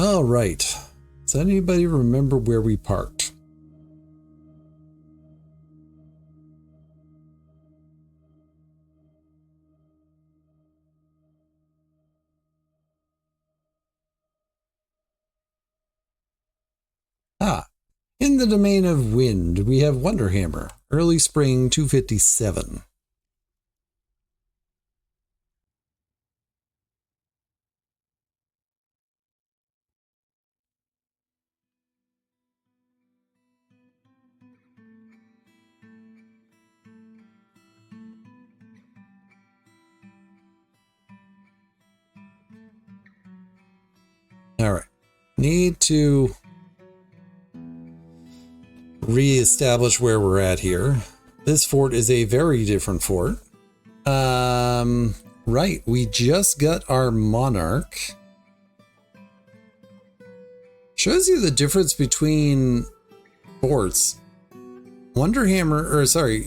All right. Does anybody remember where we parked? Ah, in the domain of wind, we have Wonderhammer, early spring 257. All right. Need to reestablish where we're at here. This fort is a very different fort. Right. We just got our monarch. Shows you the difference between forts. Wonderhammer, or sorry,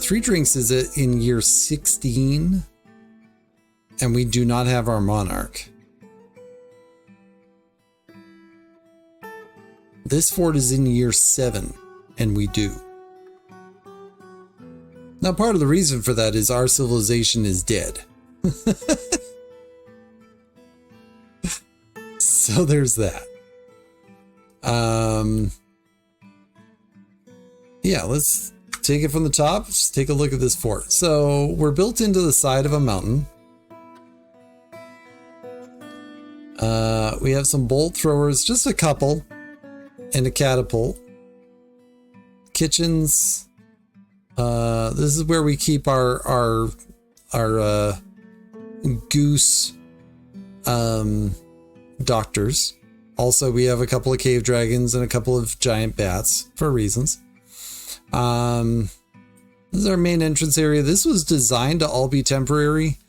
Three Drinks is in year 16, and we do not have our monarch. This fort is in year 7, and we do. Now, part of the reason for that is our civilization is dead. So there's that. Yeah, let's take it from the top. Just take a look at this fort. So we're built into the side of a mountain. We have some bolt throwers, just a couple, and a catapult. Kitchens. This is where we keep our goose doctors. Also, we have a couple of cave dragons and a couple of giant bats for reasons. This is our main entrance area. This was designed to all be temporary.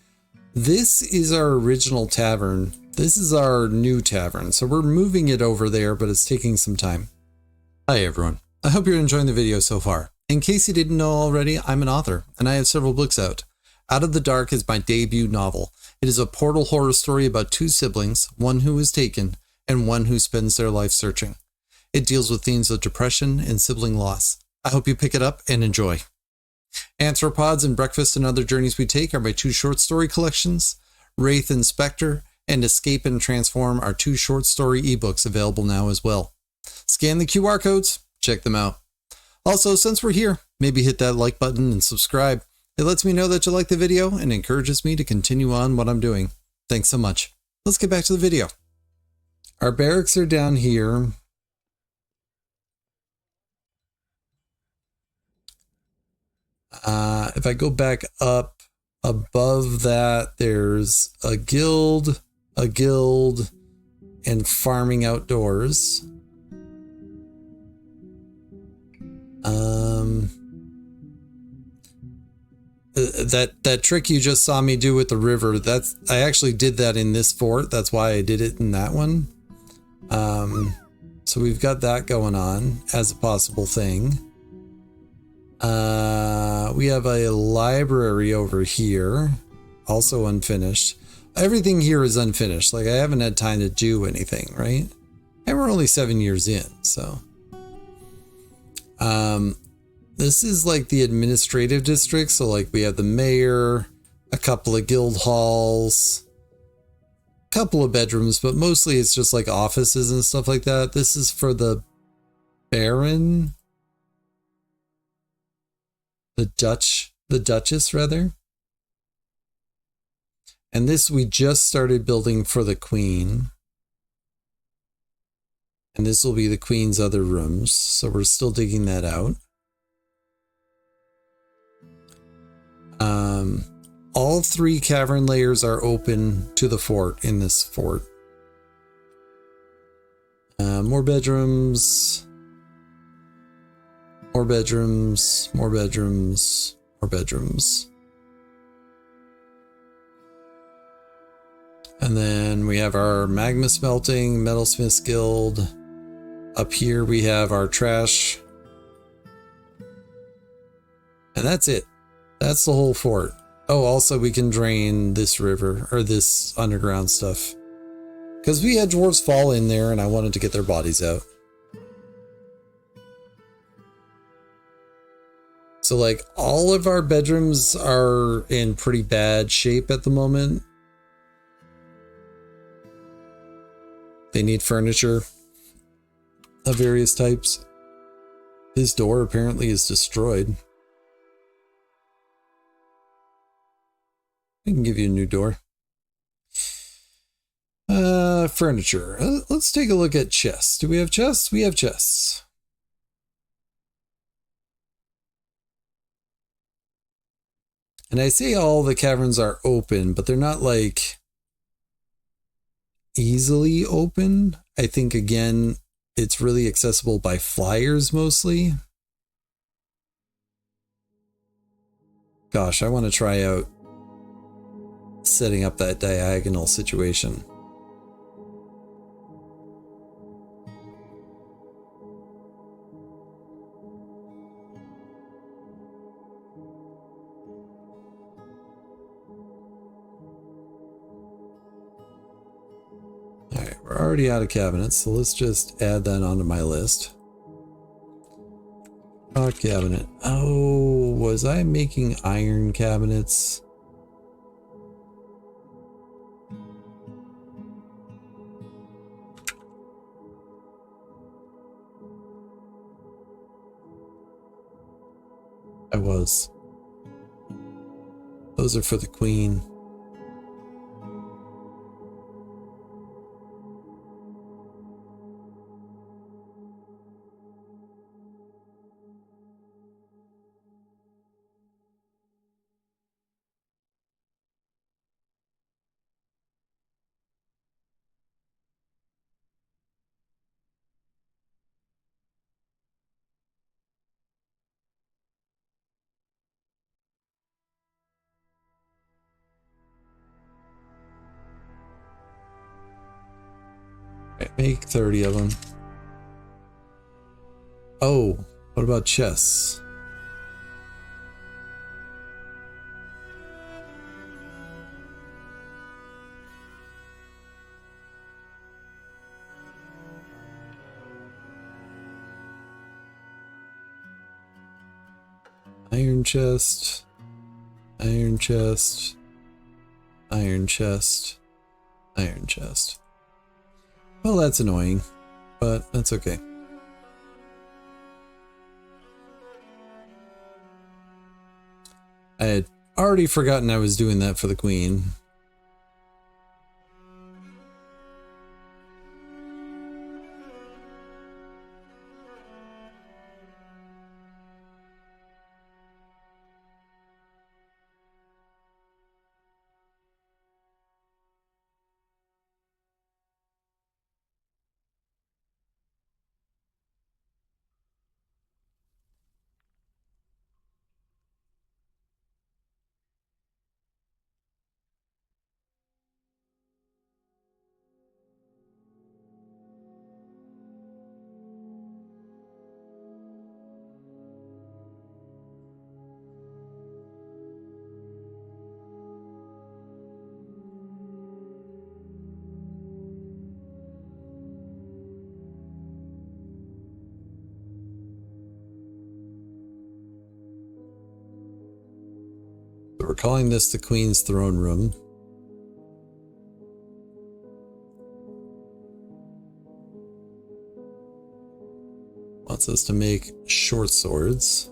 This is our original tavern. This is our new tavern. So we're moving it over there, but it's taking some time. Hi, everyone. I hope you're enjoying the video so far. In case you didn't know already, I'm an author, and I have several books out. Out of the Dark is my debut novel. It is a portal horror story about two siblings, one who is taken, and one who spends their life searching. It deals with themes of depression and sibling loss. I hope you pick it up and enjoy. Anthropods and Breakfast and Other Journeys We Take are my two short story collections. Wraith and Spectre and Escape and Transform are two short story ebooks available now as well. Scan the QR codes, check them out. Also, since we're here, maybe hit that like button and subscribe. It lets me know that you like the video and encourages me to continue on what I'm doing. Thanks so much. Let's get back to the video. Our barracks are down here. If I go back up above that, there's a guild, and farming outdoors. That trick you just saw me do with the river, I actually did that in this fort. That's why I did it in that one. So we've got that going on as a possible thing. We have a library over here, also unfinished. Everything here is unfinished. Like, I haven't had time to do anything, right? And we're only 7 years in, so. This is like the administrative district. So like we have the mayor, a couple of guild halls, a couple of bedrooms, but mostly it's just like offices and stuff like that. This is for the Baron. The Duchess rather. And this we just started building for the Queen. And this will be the Queen's other rooms. So we're still digging that out. All 3 cavern layers are open to the fort in this fort. More bedrooms. More bedrooms, more bedrooms, more bedrooms. And then we have our magma smelting, metalsmiths guild. Up here we have our trash. And that's it. That's the whole fort. Oh, also we can drain this river, or this underground stuff. Because we had dwarves fall in there and I wanted to get their bodies out. So like all of our bedrooms are in pretty bad shape at the moment. They need furniture of various types. His door apparently is destroyed. I can give you a new door. Furniture. Let's take a look at chests. Do we have chests? We have chests. And I say all the caverns are open, but they're not like easily open. I think again, it's really accessible by flyers mostly. Gosh, I want to try out setting up that diagonal situation. Alright, we're already out of cabinets, so let's just add that onto my list. Rock cabinet. Oh, was I making iron cabinets? I was. Those are for the queen. Make 30 of them. Oh, what about chests? Iron chest, iron chest, iron chest, iron chest. Well, that's annoying, but that's okay. I had already forgotten I was doing that for the queen. We're calling this the Queen's Throne Room. Wants us to make short swords.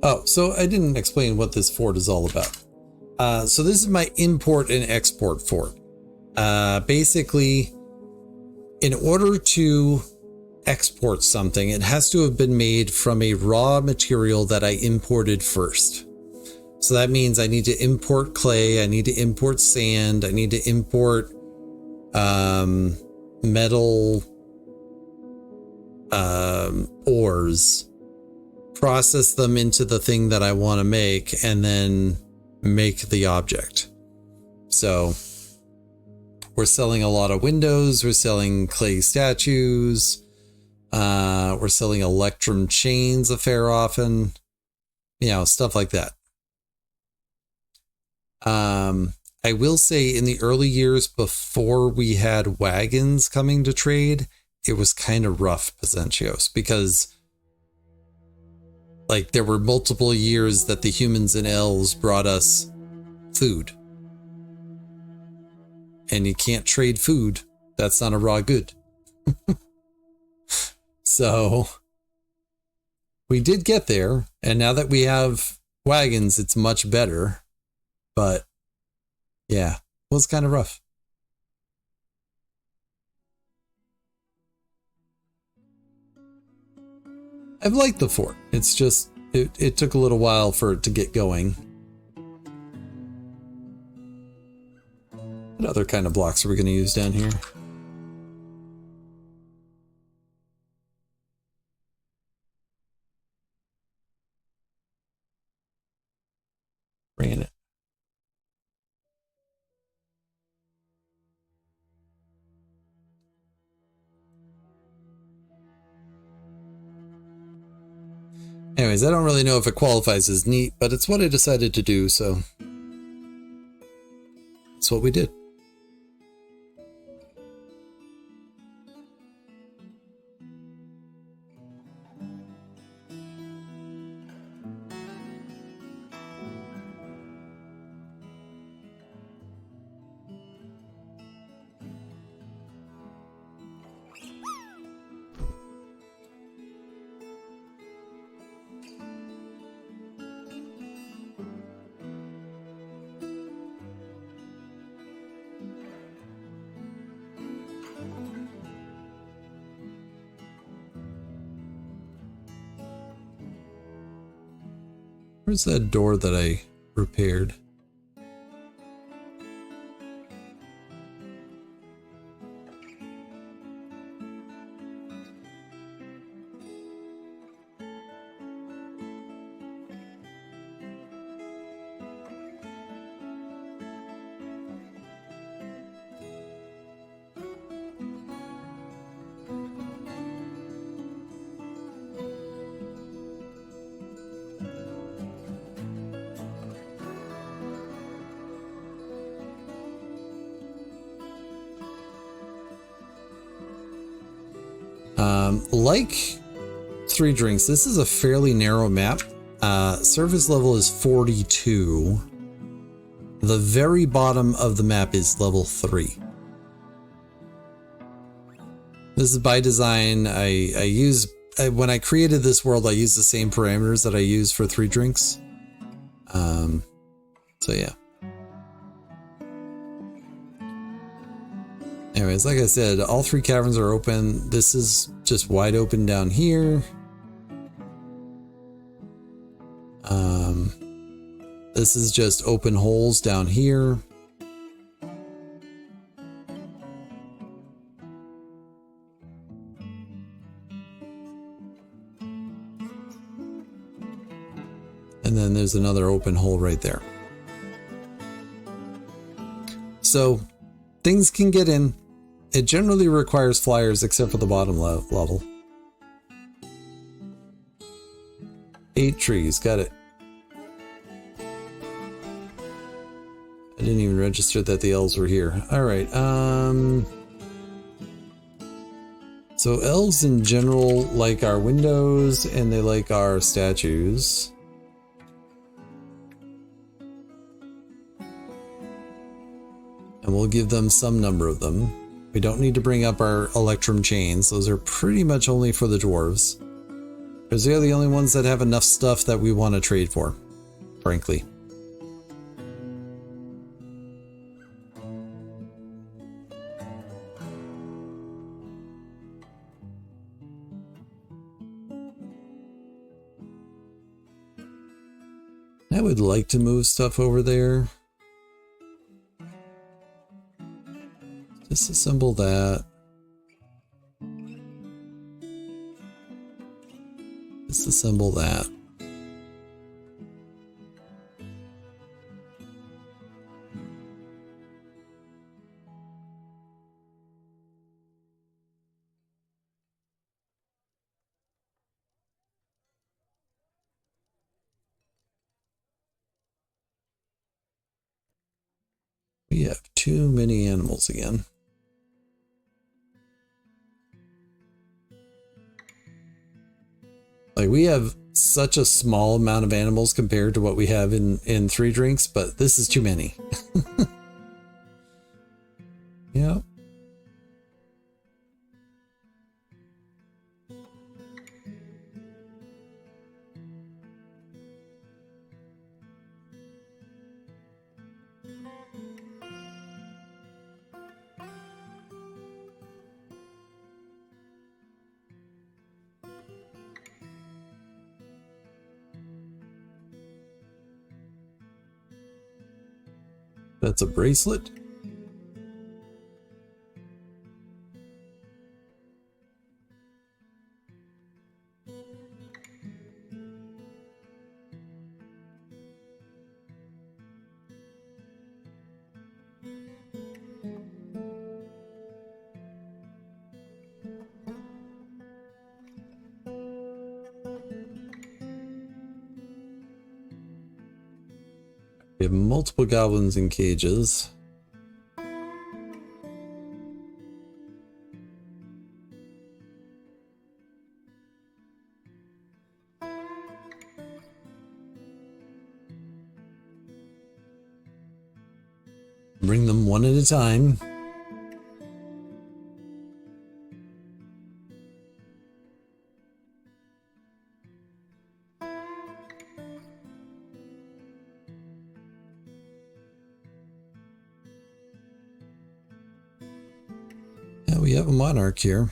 Oh, so I didn't explain what this fort is all about. So this is my import and export fort. Basically, in order to export something, it has to have been made from a raw material that I imported first. So that means I need to import clay, I need to import sand, I need to import metal ores, process them into the thing that I want to make, and then make the object. So we're selling a lot of windows, we're selling clay statues, we're selling electrum chains a fair often, you know, stuff like that. I will say in the early years before we had wagons coming to trade, it was kind of rough, Pacentios, because like there were multiple years that the humans and elves brought us food. And you can't trade food. That's not a raw good. So we did get there. And now that we have wagons, it's much better. But yeah, it was kind of rough. I've liked the fort. It's just, it took a little while for it to get going. What other kind of blocks are we going to use down here? Granite. Anyways, I don't really know if it qualifies as neat, but it's what I decided to do, so that's what we did. Where's that door that I repaired? Like 3 Drinks, this is a fairly narrow map. Surface level is 42. The very bottom of the map is level 3. This is by design. When I created this world, I used the same parameters that I used for 3 Drinks. So yeah. Anyways, like I said, all 3 caverns are open. This is just wide open down here. This is just open holes down here. And then there's another open hole right there. So things can get in. It generally requires flyers except for the bottom level. 8 trees, got it. I didn't even register that the elves were here. All right. So elves in general like our windows and they like our statues. And we'll give them some number of them. We don't need to bring up our electrum chains. Those are pretty much only for the dwarves. Because they're the only ones that have enough stuff that we want to trade for, frankly. I would like to move stuff over there. Disassemble that. Disassemble that. We have too many animals again. Like, we have such a small amount of animals compared to what we have in 3 drinks, but this is too many. Yeah. That's a bracelet. We have multiple goblins in cages. Bring them one at a time. Yeah, we have a monarch here.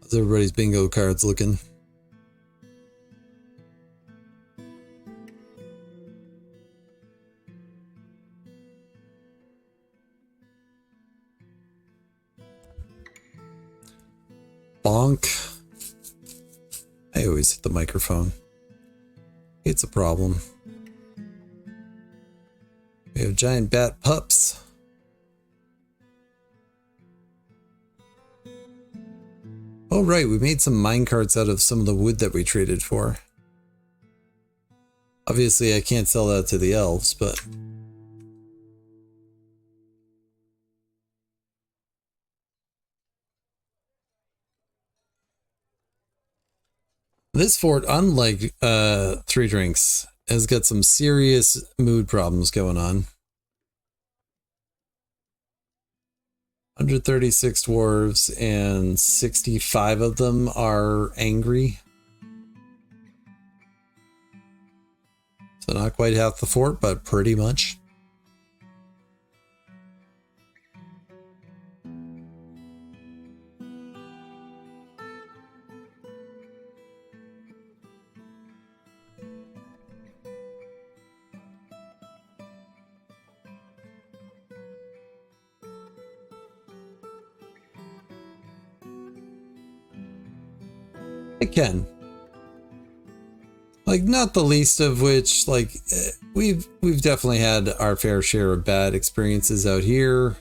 How's everybody's bingo cards looking? Bonk. I always hit the microphone. It's a problem. We have giant bat pups. Oh right, we made some minecarts out of some of the wood that we traded for. Obviously I can't sell that to the elves, but... This fort, unlike 3 Drinks, has got some serious mood problems going on. 136 dwarves and 65 of them are angry. So not quite half the fort, but pretty much. I can. Like, not the least of which, like, we've definitely had our fair share of bad experiences out here.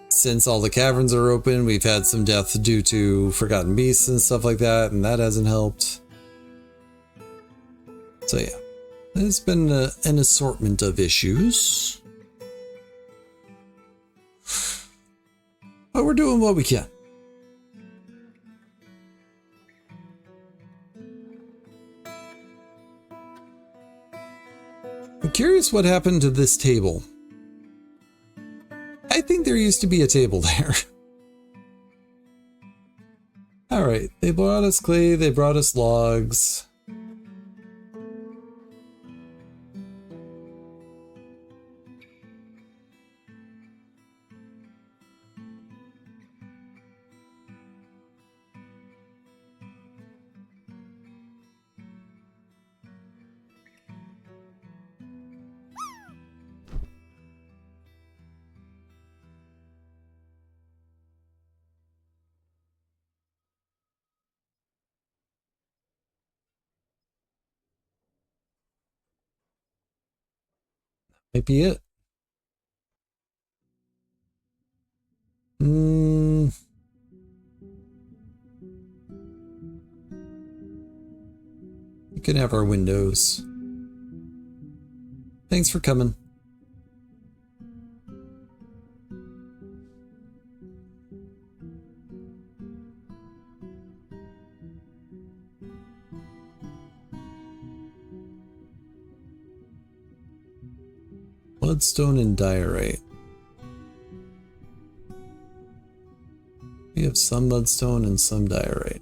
Since all the caverns are open, we've had some death due to forgotten beasts and stuff like that, and that hasn't helped. So yeah, there's been an assortment of issues. But we're doing what we can. I'm curious what happened to this table. I think there used to be a table there. Alright, they brought us clay, they brought us logs. Might be it. can have our windows. Thanks for coming. Bloodstone and diorite. We have some mudstone and some diorite.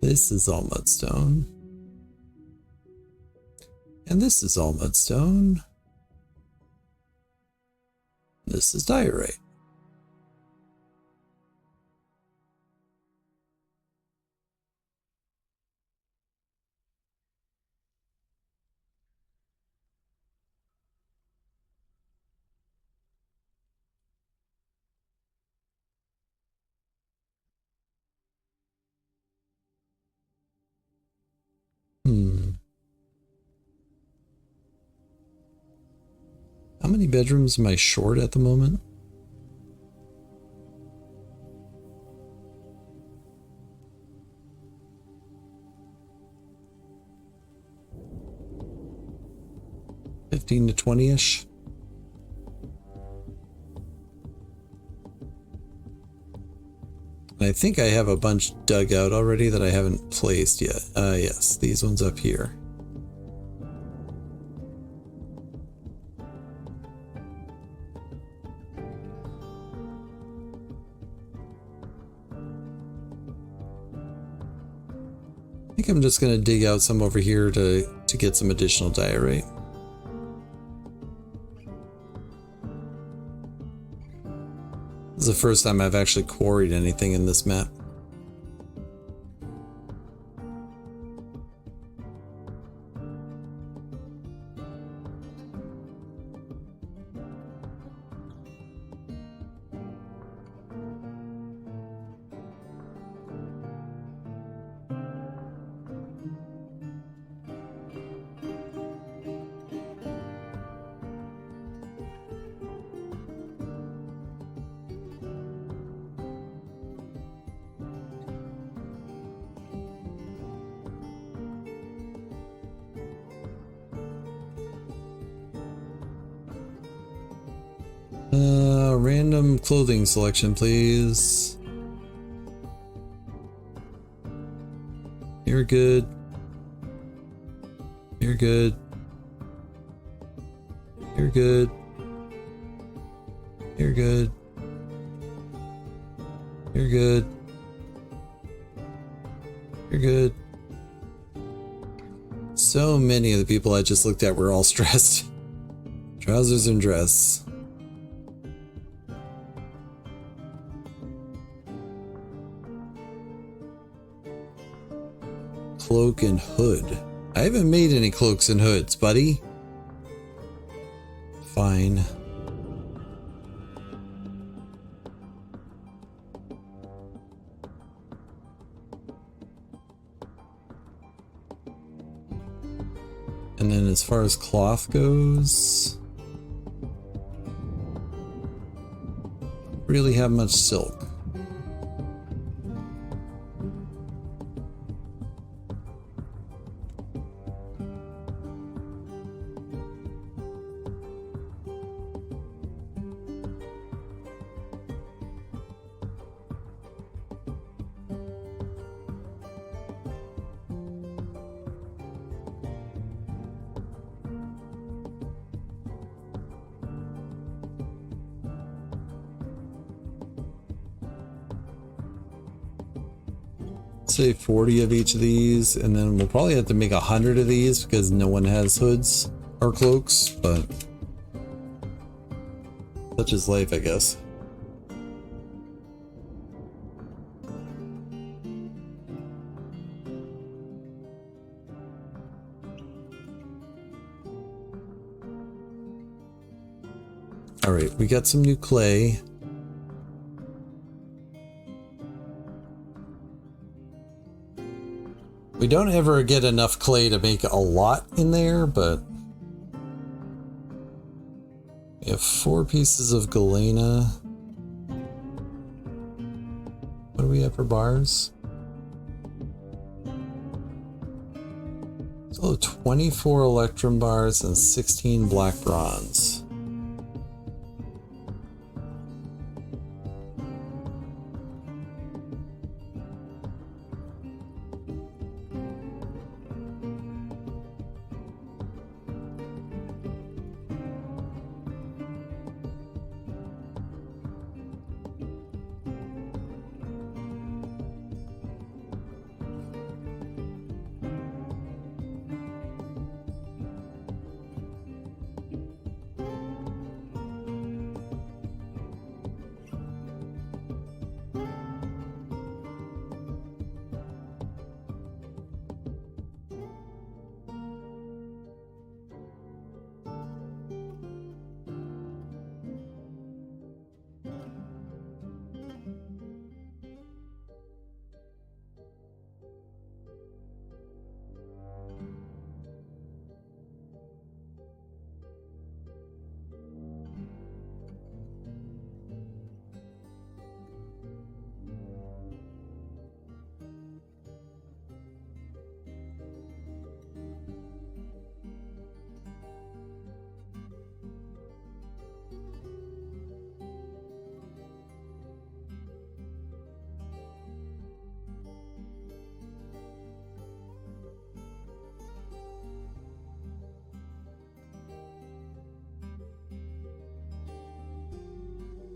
This is all mudstone. And this is all mudstone. This is diorite. How many bedrooms am I short at the moment? $15 to $20-ish. I think I have a bunch dug out already that I haven't placed yet. Yes, these ones up here. I think I'm just gonna dig out some over here to get some additional diorite. This is the first time I've actually quarried anything in this map. Random clothing selection, please. You're good. You're good. You're good. You're good. You're good. You're good. So many of the people I just looked at were all stressed. Trousers and dress. Cloak and hood. I haven't made any cloaks and hoods, buddy. Fine. And then as far as cloth goes, really have much silk. Say 40 of each of these, and then we'll probably have to make 100 of these because no one has hoods or cloaks, but such is life, I guess. All right, we got some new clay. We don't ever get enough clay to make a lot in there, but we have 4 pieces of galena. What do we have for bars? So 24 electrum bars and 16 black bronze.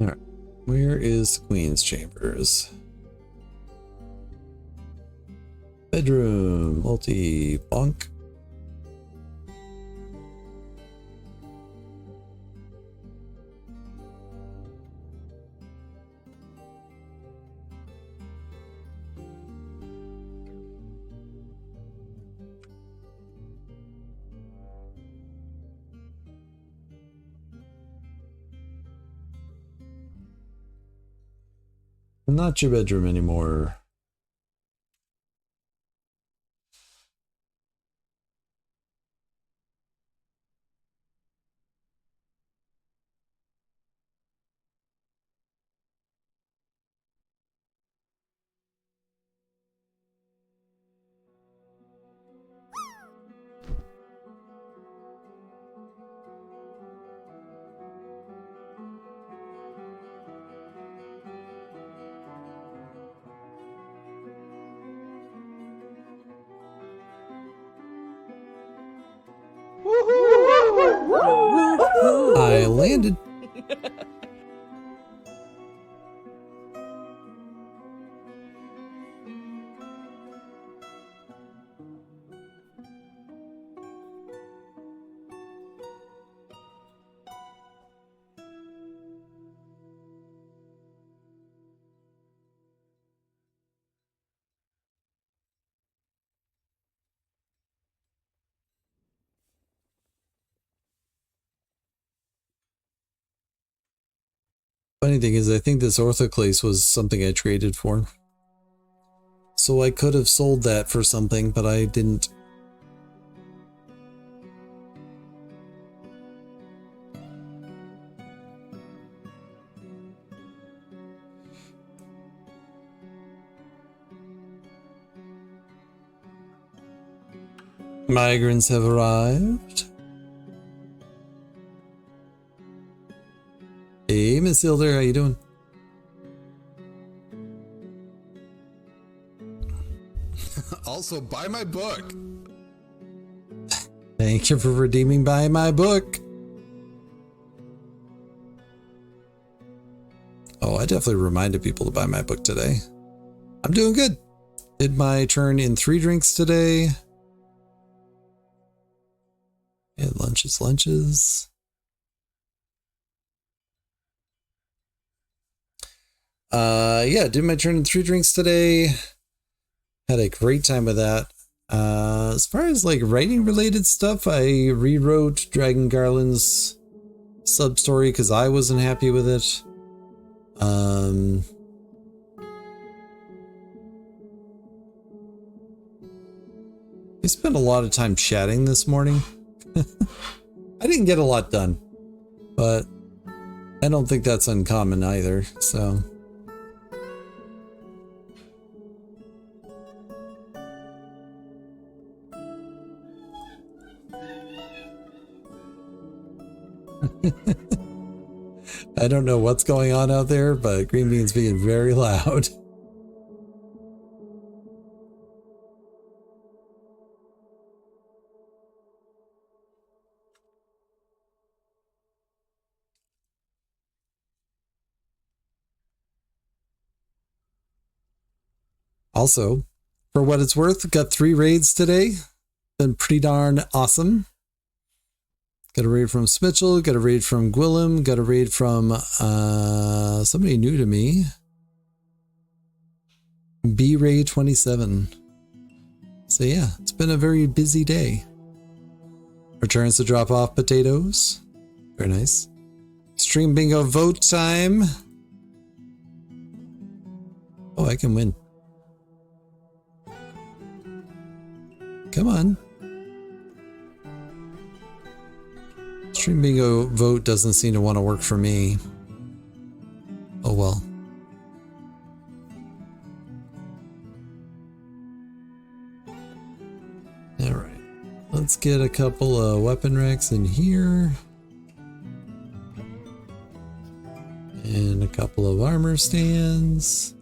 Alright, where is the Queen's Chambers? Bedroom, multi-bunk. Not your bedroom anymore. I landed. Funny thing is, I think this orthoclase was something I traded for. So I could have sold that for something, but I didn't. Migrants have arrived. Hey, Miss Hilder, how you doing? Also, buy my book. Thank you for redeeming buy my book. Oh, I definitely reminded people to buy my book today. I'm doing good. Did my turn in 3 drinks today. And lunches. Yeah, did my turn in 3 drinks today. Had a great time with that. As far as like writing related stuff, I rewrote Dragon Garland's sub story because I wasn't happy with it. I spent a lot of time chatting this morning. I didn't get a lot done, but I don't think that's uncommon either, so. I don't know what's going on out there, but Green Bean's being very loud. Also, for what it's worth, got 3 raids today. Been pretty darn awesome. Got a raid from Smitchell, got a raid from Gwillem, got a raid from somebody new to me. B-Ray27. So yeah, it's been a very busy day. Returns to drop off potatoes. Very nice. Stream bingo vote time. Oh, I can win. Come on. Stream bingo vote doesn't seem to want to work for me. Oh well. Alright. Let's get a couple of weapon racks in here. And a couple of armor stands.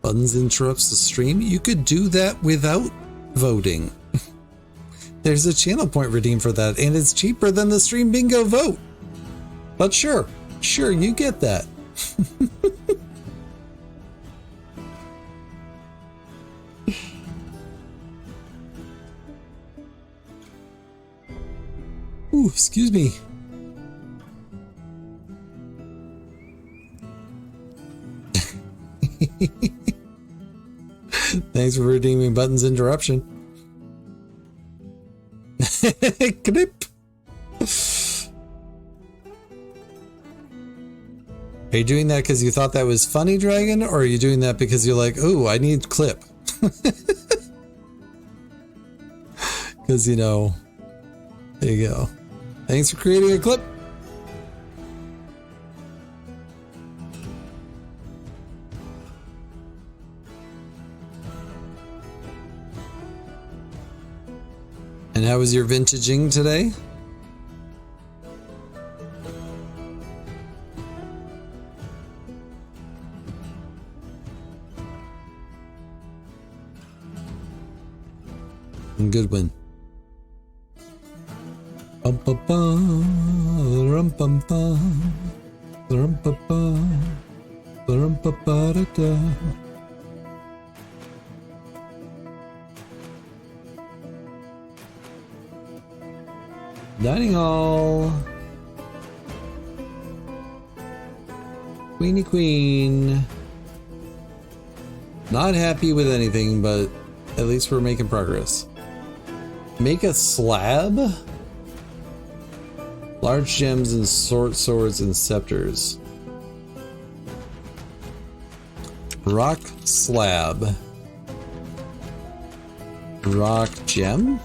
Buttons interrupts the stream. You could do that without voting. There's a channel point redeem for that, and it's cheaper than the stream bingo vote. But sure, you get that. Ooh, excuse me. Thanks for redeeming Buttons interruption. Clip. Are you doing that because you thought that was funny, Dragon? Or are you doing that because you're like, oh, I need clip? Because, you know, there you go. Thanks for creating a clip. And how was your vintaging today? Good win. Bum bum bum, rum bum bum, rum bum bum, rum bum ba da da. Dining hall. Queenie Queen. Not happy with anything, but at least we're making progress. Make a slab? Large gems and short swords and scepters. Rock slab. Rock gem?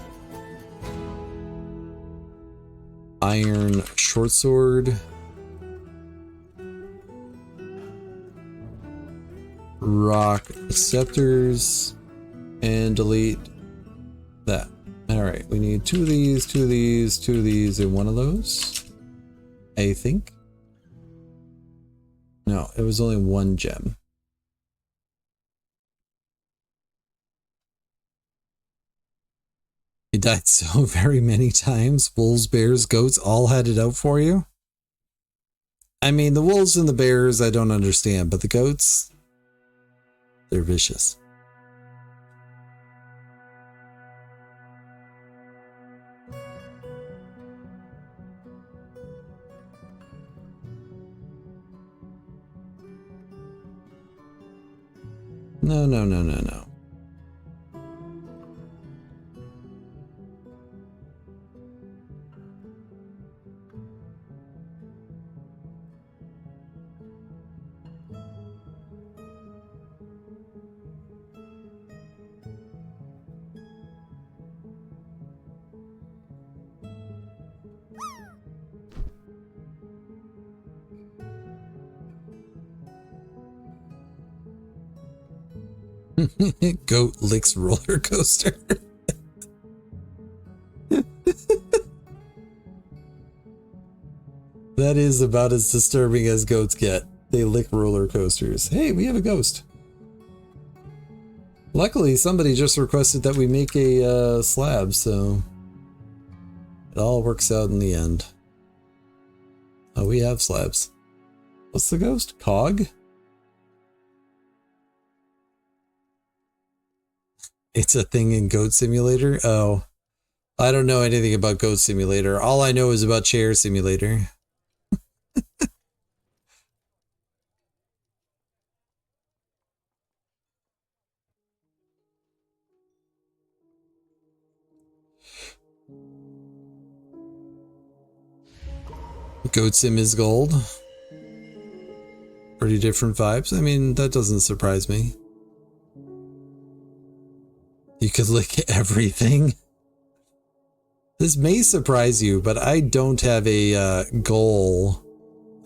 Iron short sword. Rock scepters. And delete that. Alright, we need 2 of these, 2 of these, 2 of these, and 1 of those. I think. No, it was only 1 gem. You died so very many times. Wolves, bears, goats all had it out for you. I mean, the wolves and the bears I don't understand, but the goats, they're vicious. No, no, no, no, no. Goat licks roller coaster. That is about as disturbing as goats get. They lick roller coasters. Hey, we have a ghost. Luckily, somebody just requested that we make a slab, so it all works out in the end. Oh, we have slabs. What's the ghost? Cog? It's a thing in Goat Simulator? Oh, I don't know anything about Goat Simulator. All I know is about Chair Simulator. Goat Sim is gold. Pretty different vibes. I mean, that doesn't surprise me. You could lick everything. This may surprise you, but I don't have a goal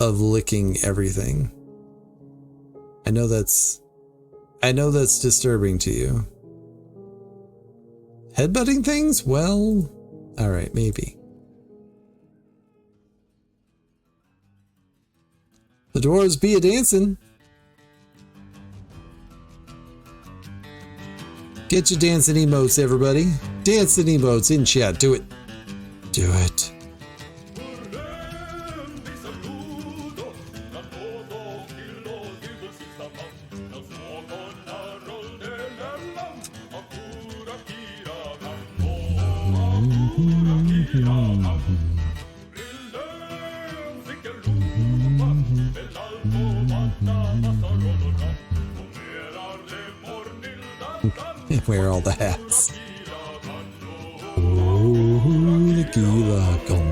of licking everything. I know that's disturbing to you. Headbutting things? Well, all right, maybe. The dwarves be a dancing. Get your dancing emotes, everybody. Dancing emotes in chat. Do it. Do it. Wear all the hats. Oh, the gila gum.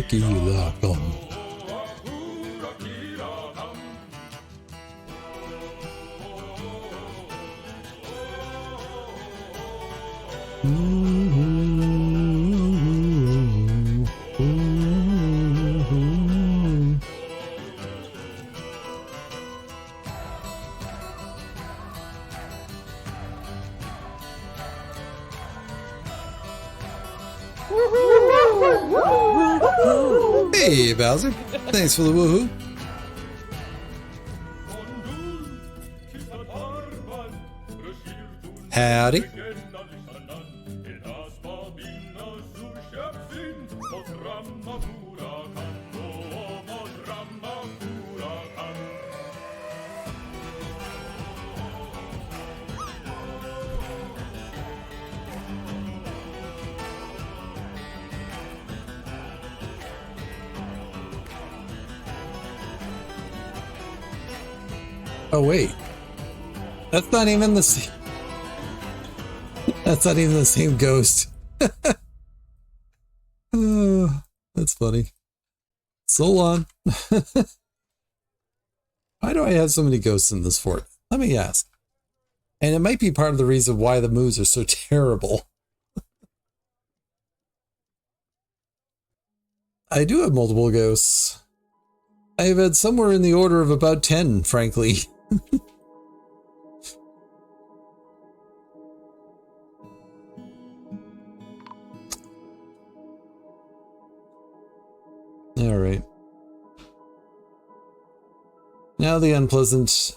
Gila gum. Hey, Bowser. Thanks for the woohoo. Howdy. Oh wait, that's not even the same. That's not even the same ghost. Oh, that's funny. So on. Why do I have so many ghosts in this fort? Let me ask. And it might be part of the reason why the moves are so terrible. I do have multiple ghosts. I've had somewhere in the order of about 10, frankly. Alright. Now the unpleasant.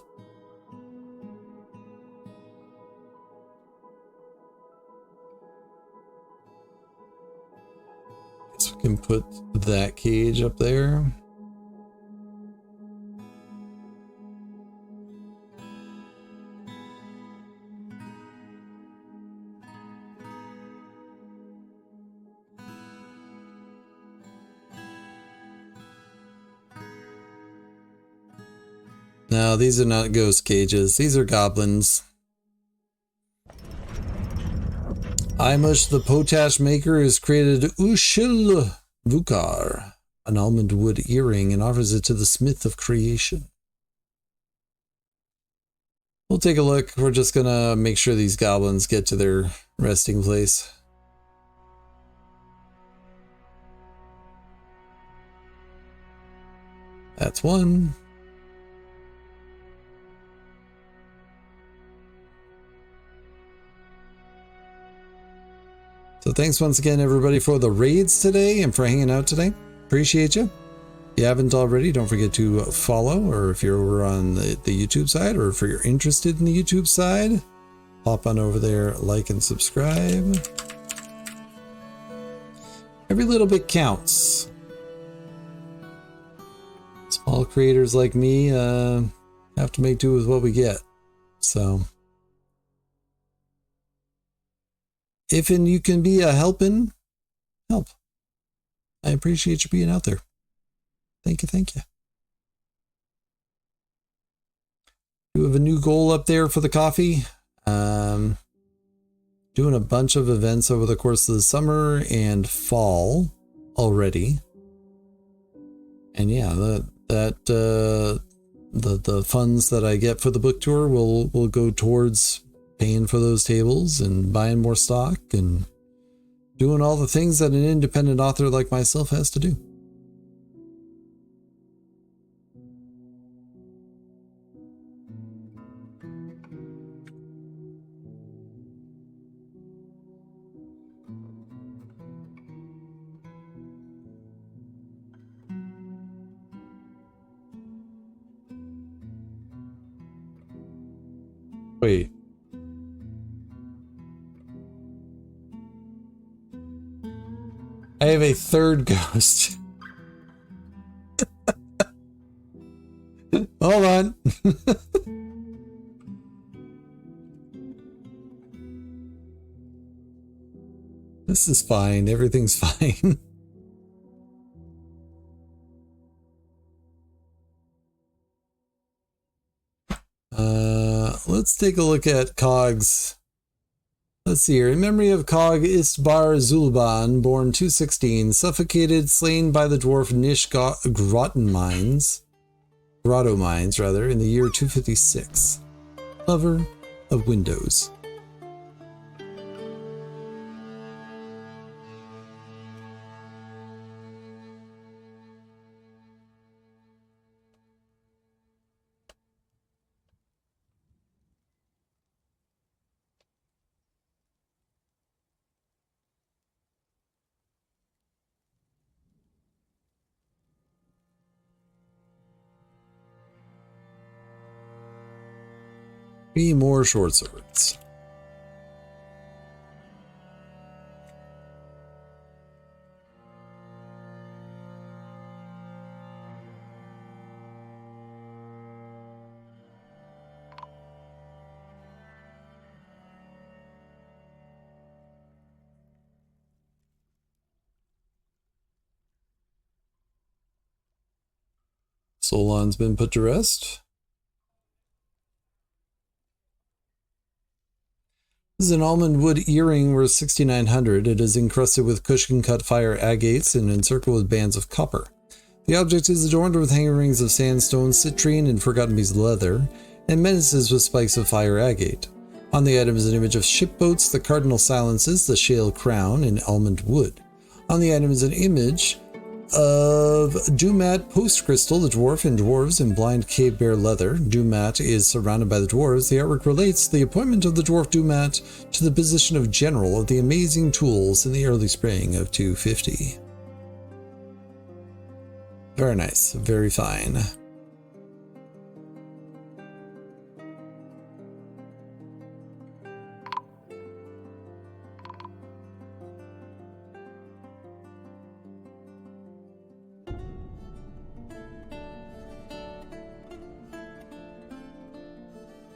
Guess we can put that cage up there. No, these are not ghost cages. These are goblins. Imush the potash maker has created Ushil Vukar, an almond wood earring, and offers it to the smith of creation. We'll take a look. We're just gonna make sure these goblins get to their resting place. That's one. So thanks once again, everybody, for the raids today and for hanging out today. Appreciate you. If you haven't already, don't forget to follow, or if you're over on the YouTube side, or if you're interested in the YouTube side, hop on over there, like and subscribe. Every little bit counts. Small creators like me have to make do with what we get. So if and you can be a helping, help. I appreciate you being out there. Thank you, thank you. We have a new goal up there for the coffee. Doing a bunch of events over the course of the summer and fall already. And yeah, the funds that I get for the book tour will go towards paying for those tables and buying more stock and doing all the things that an independent author like myself has to do. Wait. I have a third ghost. Hold on. This is fine. Everything's fine. Let's take a look at Cog's. Let's see here. In memory of Cog Istbar Zulban, born 216, suffocated, slain by the dwarf Nish Grotto Mines, in the year 256. Lover of windows. Three more short swords. Solon's been put to rest. This is an almond wood earring worth 6,900. It is encrusted with cushion cut fire agates and encircled with bands of copper. The object is adorned with hanging rings of sandstone, citrine, and forgotten piece of leather, and menaces with spikes of fire agate. On the item is an image of shipboats, the cardinal silences, the shale crown, and almond wood. On the item is an image of Dumat Postcrystal, the dwarf and dwarves in blind cave bear leather. Dumat is surrounded by the dwarves. The artwork relates the appointment of the dwarf Dumat to the position of general of the amazing tools in the early spring of 250. Very nice. Very fine.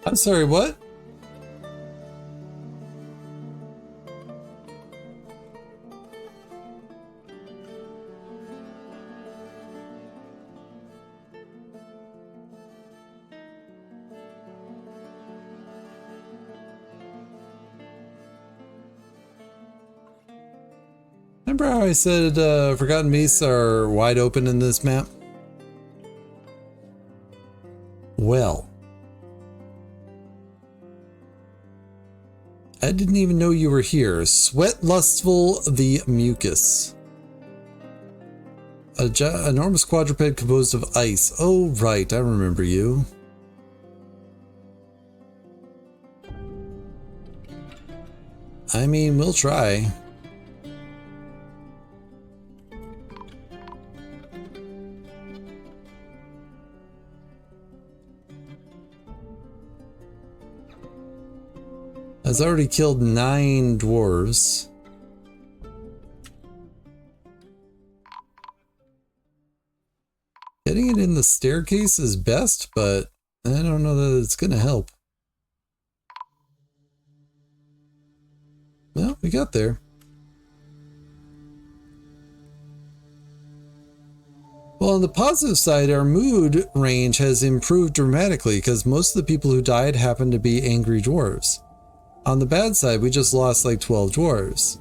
I'm sorry, what? Remember how I said Forgotten Beasts are wide open in this map? Well, I didn't even know you were here. Sweat Lustful the Mucus. An enormous quadruped composed of ice. Oh, right, I remember you. I mean, we'll try. Has already killed 9 dwarves. Getting it in the staircase is best, but I don't know that it's going to help. Well, we got there. Well, on the positive side, our mood range has improved dramatically because most of the people who died happened to be angry dwarves. On the bad side, we just lost like 12 dwarves.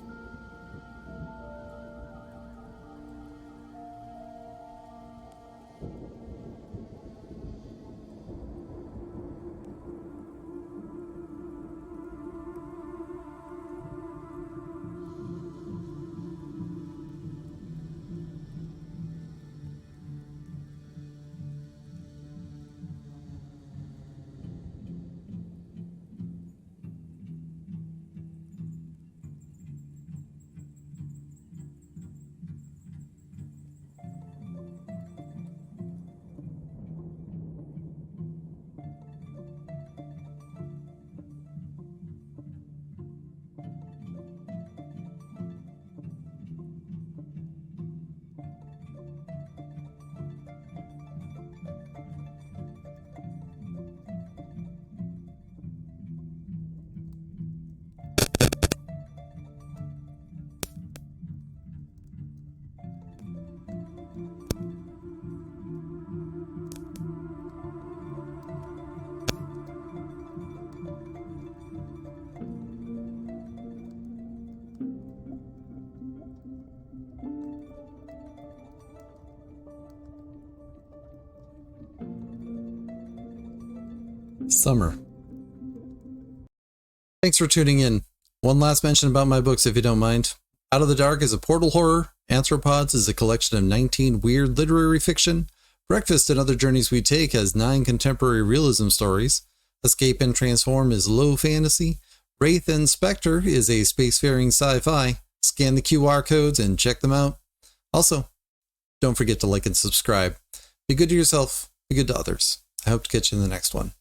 Summer. Thanks for tuning in. One last mention about my books, if you don't mind. Out of the Dark is a portal horror. Anthropods is a collection of 19 weird literary fiction. Breakfast and Other Journeys We Take has 9 contemporary realism stories. Escape and Transform is low fantasy. Wraith and Spectre is a spacefaring sci-fi. Scan the QR codes and check them out. Also, don't forget to like and subscribe. Be good to yourself. Be good to others. I hope to catch you in the next one.